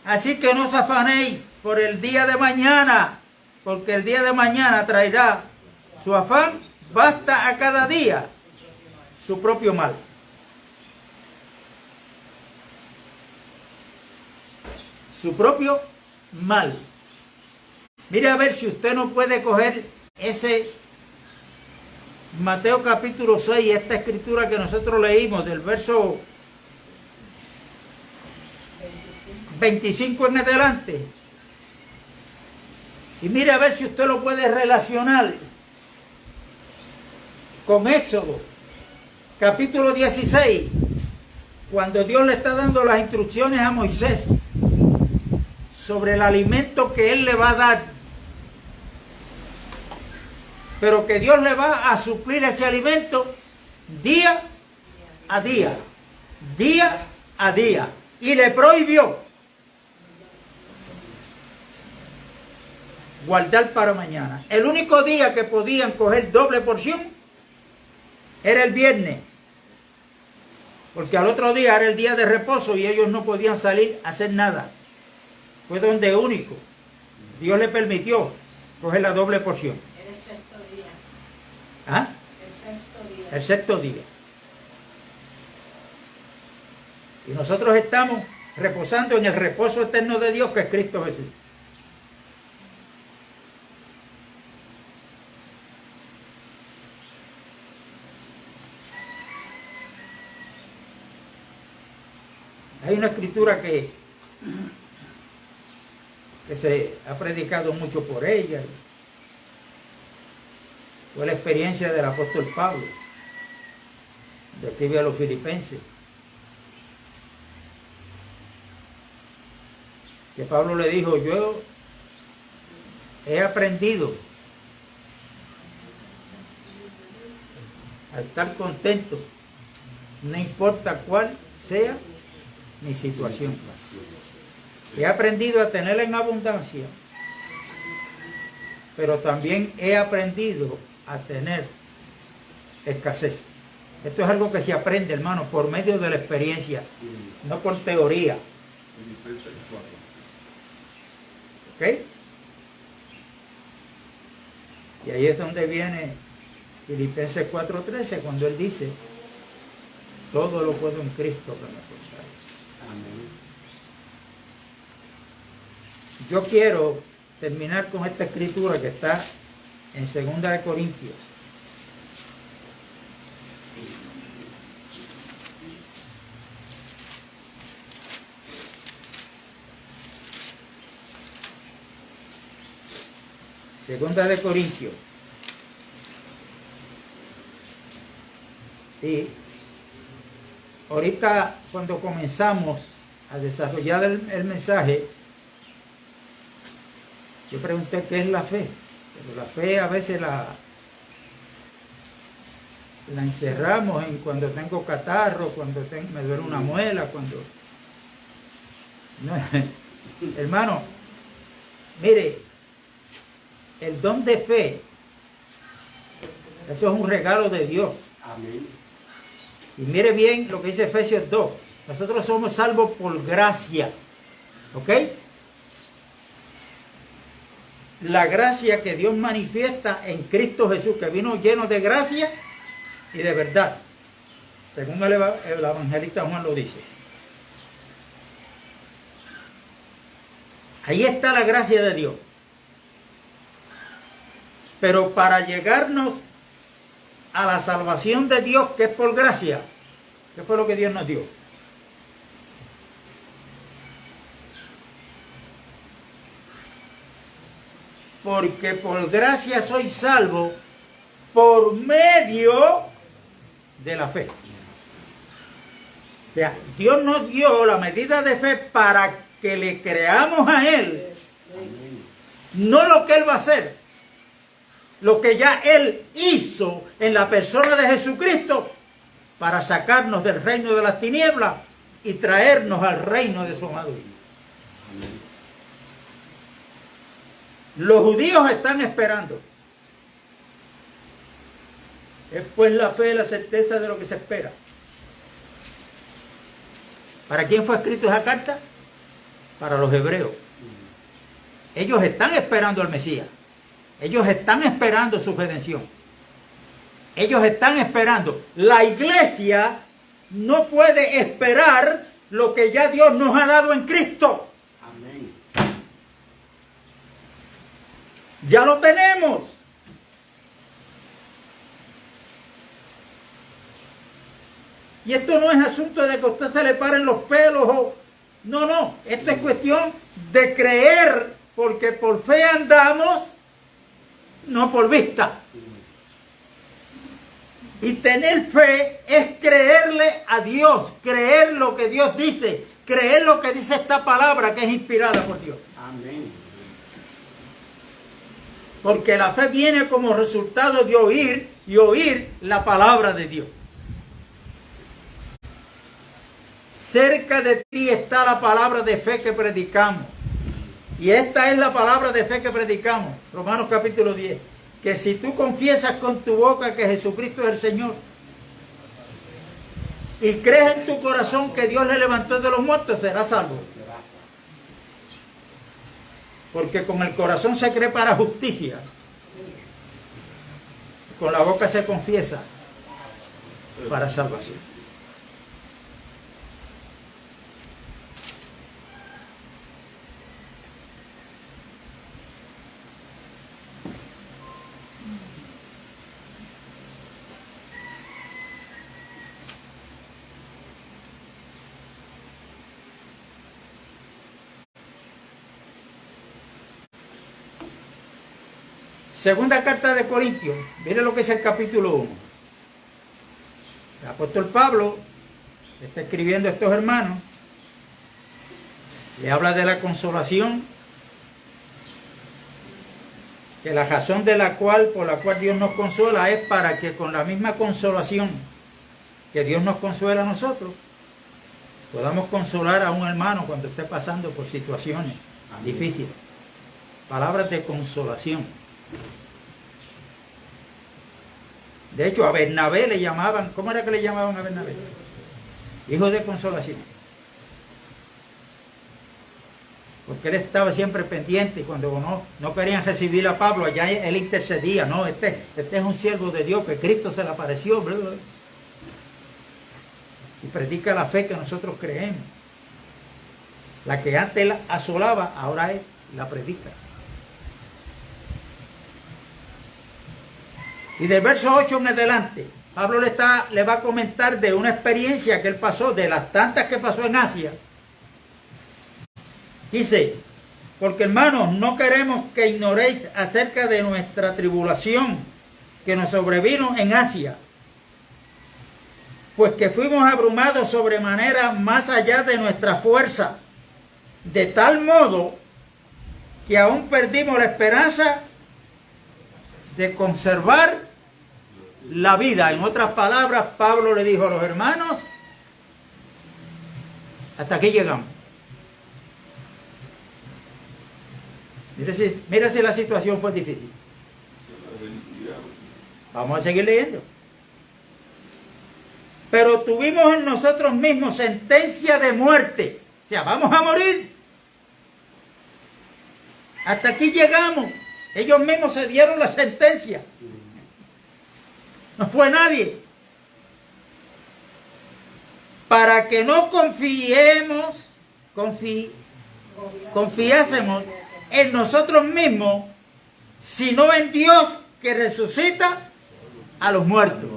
Así que no os afanéis por el día de mañana, porque el día de mañana traerá su afán. Basta a cada día su propio mal. Su propio mal. Mire a ver si usted no puede coger ese Mateo capítulo 6, esta escritura que nosotros leímos del verso 25 en adelante. Y mire a ver si usted lo puede relacionar con Éxodo capítulo 16, cuando Dios le está dando las instrucciones a Moisés sobre el alimento que él le va a dar, pero que Dios le va a suplir ese alimento día a día, día a día, y le prohibió guardar para mañana. El único día que podían coger doble porción era el viernes, porque al otro día era el día de reposo y ellos no podían salir a hacer nada. Fue donde único Dios le permitió coger la doble porción. El sexto día. ¿Ah? El sexto día. El sexto día. Y nosotros estamos reposando en el reposo eterno de Dios, que es Cristo Jesús. Hay una escritura que se ha predicado mucho por ella. Fue la experiencia del apóstol Pablo, que escribe a los filipenses. Que Pablo le dijo, yo he aprendido a estar contento, no importa cuál sea mi situación. He aprendido a tener en abundancia, pero también he aprendido a tener escasez. Esto es algo que se aprende, hermano, por medio de la experiencia, no por teoría. ¿Ok? Y ahí es donde viene Filipenses 4:13, cuando él dice, todo lo puedo en Cristo que me fortalece. Amén. Yo quiero terminar con esta escritura que está en 2 de Corintios. Segunda de Corintios. Y ahorita cuando comenzamos a desarrollar el mensaje, yo pregunté qué es la fe. Pero la fe a veces la encerramos en cuando tengo catarro, cuando me duele una muela, cuando... No, hermano, mire, el don de fe, eso es un regalo de Dios. Amén. Y mire bien lo que dice Efesios 2. Nosotros somos salvos por gracia. ¿Ok? La gracia que Dios manifiesta en Cristo Jesús, que vino lleno de gracia y de verdad, según el evangelista Juan lo dice. Ahí está la gracia de Dios. Pero para llegarnos a la salvación de Dios, que es por gracia, ¿qué fue lo que Dios nos dio? Porque por gracia soy salvo por medio de la fe. O sea, Dios nos dio la medida de fe para que le creamos a Él. No lo que Él va a hacer, lo que ya Él hizo en la persona de Jesucristo para sacarnos del reino de las tinieblas y traernos al reino de su amado Hijo. Los judíos están esperando. Es pues la fe, la certeza de lo que se espera. ¿Para quién fue escrito esa carta? Para los hebreos. Ellos están esperando al Mesías. Ellos están esperando su redención. Ellos están esperando. La iglesia no puede esperar lo que ya Dios nos ha dado en Cristo. Amén. Ya lo tenemos. Y esto no es asunto de que a usted se le paren los pelos o... No, no. Esto es cuestión de creer, porque por fe andamos, no por vista. Y tener fe es creerle a Dios, creer lo que Dios dice, creer lo que dice esta palabra que es inspirada por Dios. Amén. Porque la fe viene como resultado de oír y oír la palabra de Dios. Cerca de ti está la palabra de fe que predicamos. Y esta es la palabra de fe que predicamos. Romanos capítulo 10. Que si tú confiesas con tu boca que Jesucristo es el Señor y crees en tu corazón que Dios le levantó de los muertos, serás salvo. Porque con el corazón se cree para justicia, con la boca se confiesa para salvación. Segunda carta de Corintios, mire lo que es el capítulo 1. El apóstol Pablo está escribiendo a estos hermanos, le habla de la consolación, que la razón por la cual Dios nos consuela es para que con la misma consolación que Dios nos consuela a nosotros, podamos consolar a un hermano cuando esté pasando por situaciones difíciles. Palabras de consolación. De hecho, a Bernabé le llamaban, ¿cómo era que le llamaban a Bernabé? Hijo de consolación. Porque él estaba siempre pendiente y cuando no querían recibir a Pablo, allá él intercedía. No, este es un siervo de Dios, que Cristo se le apareció, ¿verdad? Y predica la fe que nosotros creemos. La que antes la asolaba, ahora él la predica. Y del verso 8 en adelante, Pablo le va a comentar de una experiencia que él pasó, de las tantas que pasó en Asia. Dice, porque hermanos, no queremos que ignoréis acerca de nuestra tribulación que nos sobrevino en Asia, pues que fuimos abrumados sobremanera más allá de nuestra fuerza, de tal modo que aún perdimos la esperanza de conservar la vida. En otras palabras, Pablo le dijo a los hermanos, hasta aquí llegamos. Mira si la situación fue difícil. Vamos a seguir leyendo. Pero tuvimos en nosotros mismos sentencia de muerte. O sea, vamos a morir. Hasta aquí llegamos. Ellos mismos se dieron la sentencia. No fue nadie. Para que no confiásemos en nosotros mismos, sino en Dios que resucita a los muertos.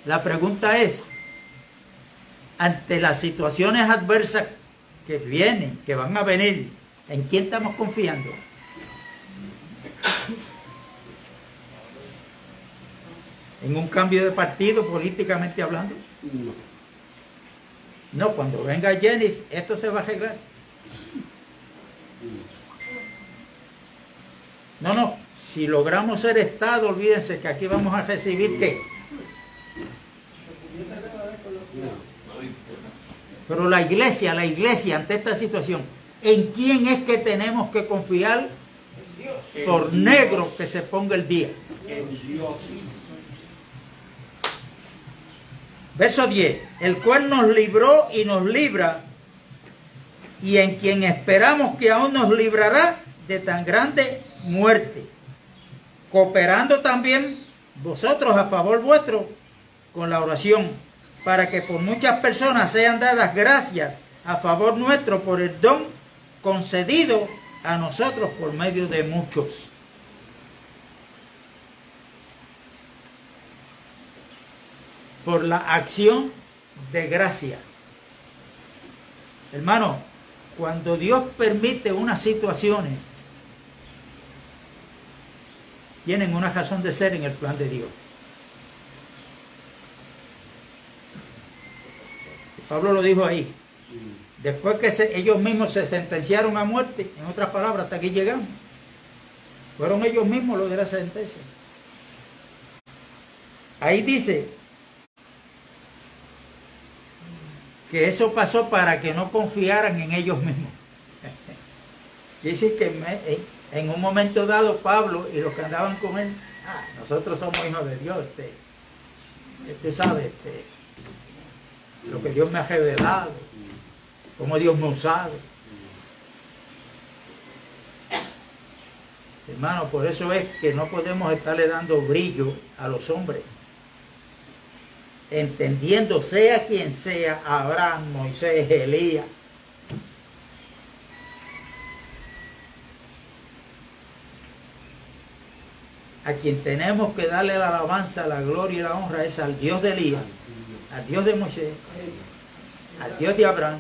La pregunta es, ante las situaciones adversas que vienen, que van a venir, ¿en quién estamos confiando? ¿En un cambio de partido políticamente hablando? No, cuando venga Jenny, esto se va a arreglar. No, si logramos ser Estado, olvídense que aquí vamos a recibir ¿qué? Pero la iglesia, ante esta situación, ¿en quién es que tenemos que confiar? Por negro que se ponga el día. En Dios. Verso 10, el cual nos libró y nos libra, y en quien esperamos que aún nos librará de tan grande muerte, cooperando también vosotros a favor vuestro con la oración, para que por muchas personas sean dadas gracias a favor nuestro por el don concedido a nosotros por medio de muchos. Por la acción de gracia. Hermano, cuando Dios permite unas situaciones, tienen una razón de ser en el plan de Dios. Pablo lo dijo ahí. Después que ellos mismos se sentenciaron a muerte, en otras palabras, hasta aquí llegamos. Fueron ellos mismos los de la sentencia. Ahí dice que eso pasó para que no confiaran en ellos mismos. Dice que en un momento dado Pablo y los que andaban con él, nosotros somos hijos de Dios, sabe lo que Dios me ha revelado, cómo Dios me ha usado. Hermano, por eso es que no podemos estarle dando brillo a los hombres, entendiendo, sea quien sea, Abraham, Moisés, Elías. A quien tenemos que darle la alabanza, la gloria y la honra es al Dios de Elías, al Dios de Moisés, al Dios de Abraham,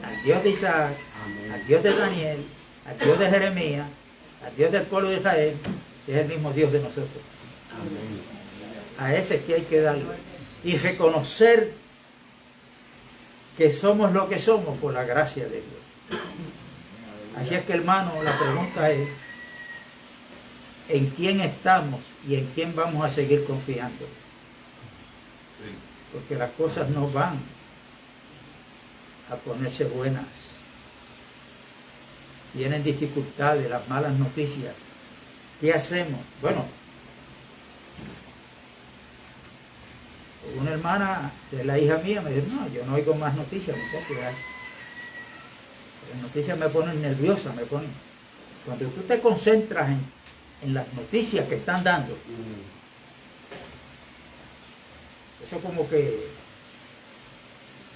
al Dios de Isaac, al Dios de Daniel, al Dios de Jeremías, al Dios del pueblo de Israel, que es el mismo Dios de nosotros. A ese que hay que darle. Y reconocer que somos lo que somos por la gracia de Dios. Así es que, hermano, la pregunta es, ¿en quién estamos y en quién vamos a seguir confiando? Porque las cosas no van a ponerse buenas. Tienen dificultades, las malas noticias. ¿Qué hacemos? Bueno, una hermana de la hija mía me dijo, no, yo no oigo más noticias, muchachos. Las noticias me ponen nerviosa, me ponen. Cuando tú te concentras en las noticias que están dando, eso como que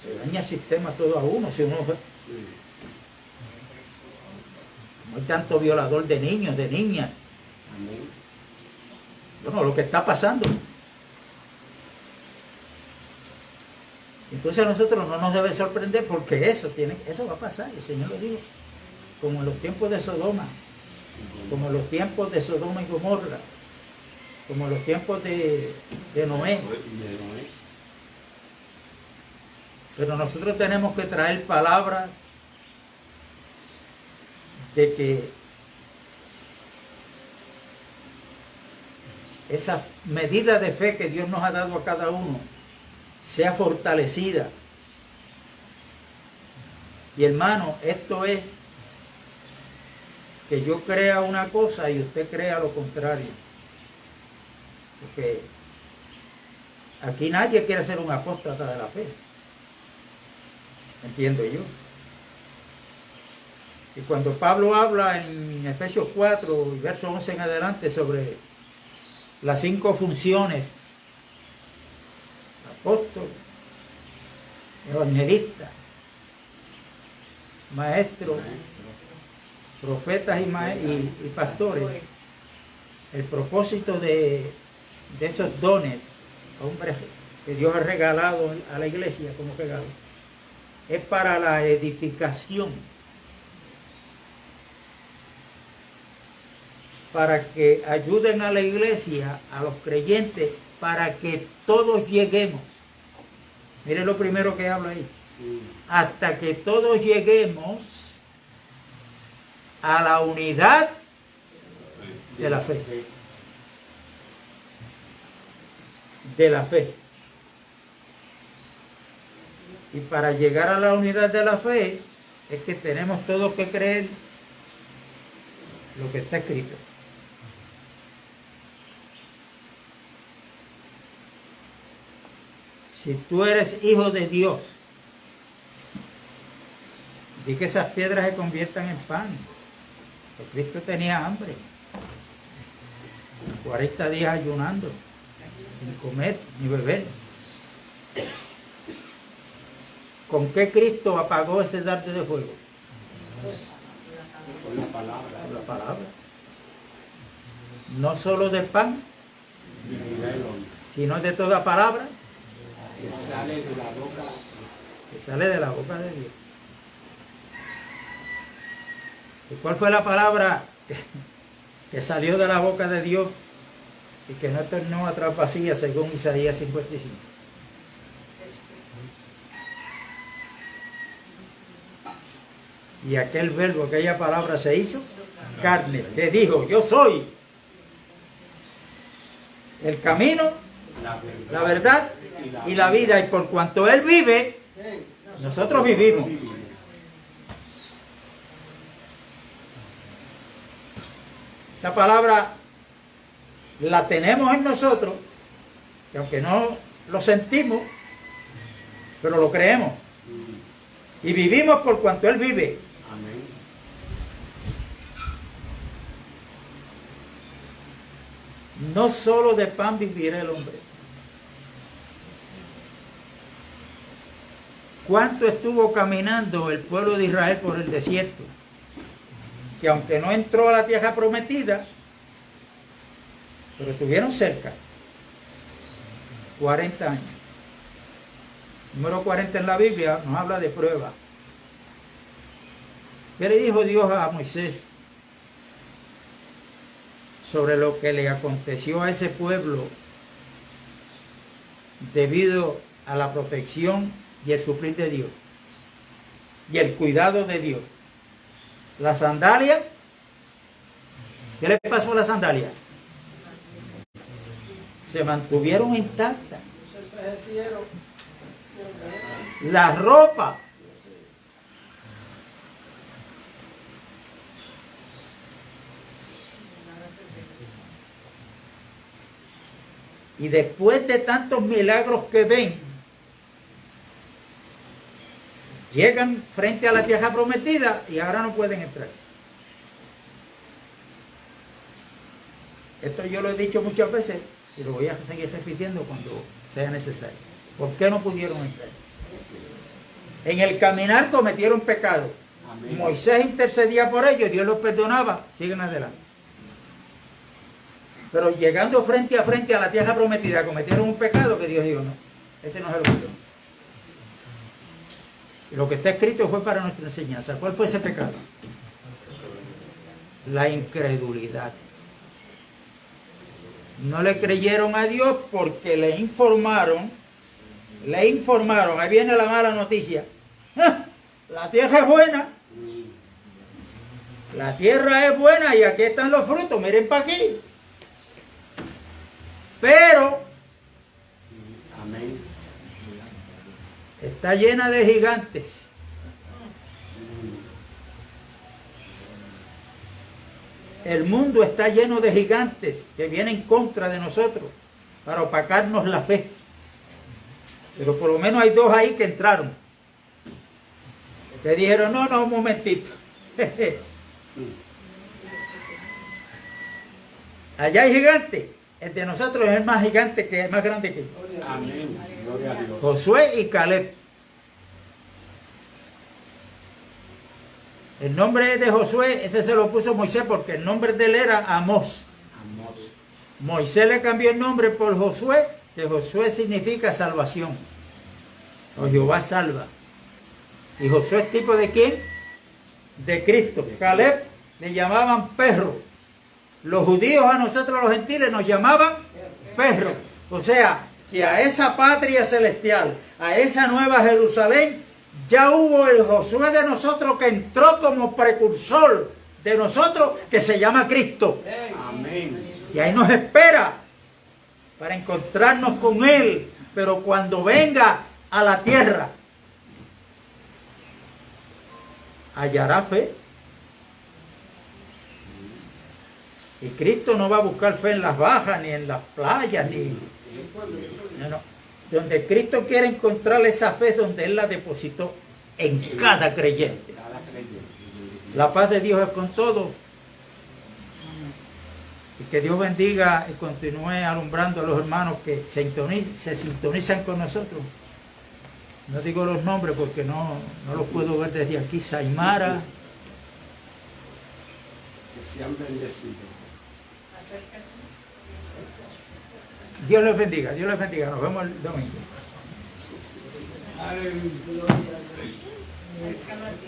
se daña el sistema todo a uno. Si uno no hay tanto violador de niños, de niñas. Bueno, lo que está pasando. Entonces a nosotros no nos debe sorprender porque eso va a pasar. El Señor lo dijo, como en los tiempos de Sodoma, como en los tiempos de Sodoma y Gomorra, como en los tiempos de Noé. Pero nosotros tenemos que traer palabras de que esa medida de fe que Dios nos ha dado a cada uno sea fortalecida. Y hermano, esto es que yo crea una cosa y usted crea lo contrario. Porque aquí nadie quiere ser un apóstata de la fe. Entiendo yo. Y cuando Pablo habla en Efesios 4, verso 11 en adelante, sobre las 5 funciones: apóstol, evangelista, maestro, profetas y pastores. El propósito de esos dones, hombres que Dios ha regalado a la iglesia como regalo, es para la edificación, para que ayuden a la iglesia, a los creyentes, para que todos lleguemos. Mire lo primero que habla ahí. Hasta que todos lleguemos a la unidad de la fe. De la fe. Y para llegar a la unidad de la fe es que tenemos todos que creer lo que está escrito. Si tú eres hijo de Dios, di que esas piedras se conviertan en pan. Porque Cristo tenía hambre. 40 días ayunando, sin comer ni beber. ¿Con qué Cristo apagó ese dardo de fuego? Con la palabra. Con la palabra. No solo de pan, sino de toda palabra Que sale de la boca. que sale de la boca de Dios. ¿Y cuál fue la palabra que salió de la boca de Dios y que no tornó atrás vacía, según Isaías 55? Y aquel verbo, aquella palabra se hizo carne, que dijo: yo soy el camino, la verdad y la vida, y por cuanto Él vive, nosotros vivimos. Esa palabra la tenemos en nosotros, que aunque no lo sentimos, pero lo creemos. Y vivimos por cuanto Él vive. Amén. No solo de pan vivirá el hombre. ¿Cuánto estuvo caminando el pueblo de Israel por el desierto? Que aunque no entró a la tierra prometida, pero estuvieron cerca. 40 años. Número 40 en la Biblia nos habla de prueba. ¿Qué le dijo Dios a Moisés sobre lo que le aconteció a ese pueblo debido a la protección y el suplir de Dios y el cuidado de Dios? La sandalia, ¿qué le pasó a la sandalia? Se mantuvieron intactas. La ropa Y después de tantos milagros que ven, llegan frente a la tierra prometida y ahora no pueden entrar. Esto yo lo he dicho muchas veces y lo voy a seguir repitiendo cuando sea necesario. ¿Por qué no pudieron entrar? En el caminar cometieron pecado. Amén. Moisés intercedía por ellos, Dios los perdonaba, siguen adelante. Pero llegando frente a la tierra prometida, cometieron un pecado que Dios dijo, no, ese no es el perdón. Y lo que está escrito fue para nuestra enseñanza. ¿Cuál fue ese pecado? La incredulidad. No le creyeron a Dios porque le informaron, ahí viene la mala noticia. ¡Ah! La tierra es buena. La tierra es buena y aquí están los frutos, miren para aquí. Pero Amén. está llena de gigantes. El mundo está lleno de gigantes que vienen en contra de nosotros para opacarnos la fe. Pero por lo menos hay dos ahí que entraron. Que dijeron, no, un momentito. Allá hay gigantes. El de nosotros es el más gigante, que es más grande que ellos. Amén. Gloria a Dios. Josué y Caleb. El nombre de Josué, ese se lo puso Moisés porque el nombre de él era Amós. Amós. Moisés le cambió el nombre por Josué, que Josué significa salvación. O Jehová salva. ¿Y Josué es tipo de quién? De Cristo. Caleb le llamaban perro. Los judíos a nosotros los gentiles nos llamaban perro. O sea, que a esa patria celestial, a esa nueva Jerusalén, ya hubo el Josué de nosotros que entró como precursor de nosotros, que se llama Cristo. Amén. Y ahí nos espera para encontrarnos con Él. Pero cuando venga a la tierra, hallará fe. Y Cristo no va a buscar fe en las bajas, ni en las playas, ni... No. Donde Cristo quiere encontrar esa fe es donde Él la depositó en cada creyente. Cada creyente. La paz de Dios es con todos. Y que Dios bendiga y continúe alumbrando a los hermanos que se sintonizan con nosotros. No digo los nombres porque no los puedo ver desde aquí. Saimara. Que sean bendecidos. Acércate. Dios les bendiga, Dios les bendiga. Nos vemos el domingo. Acércalo a ti.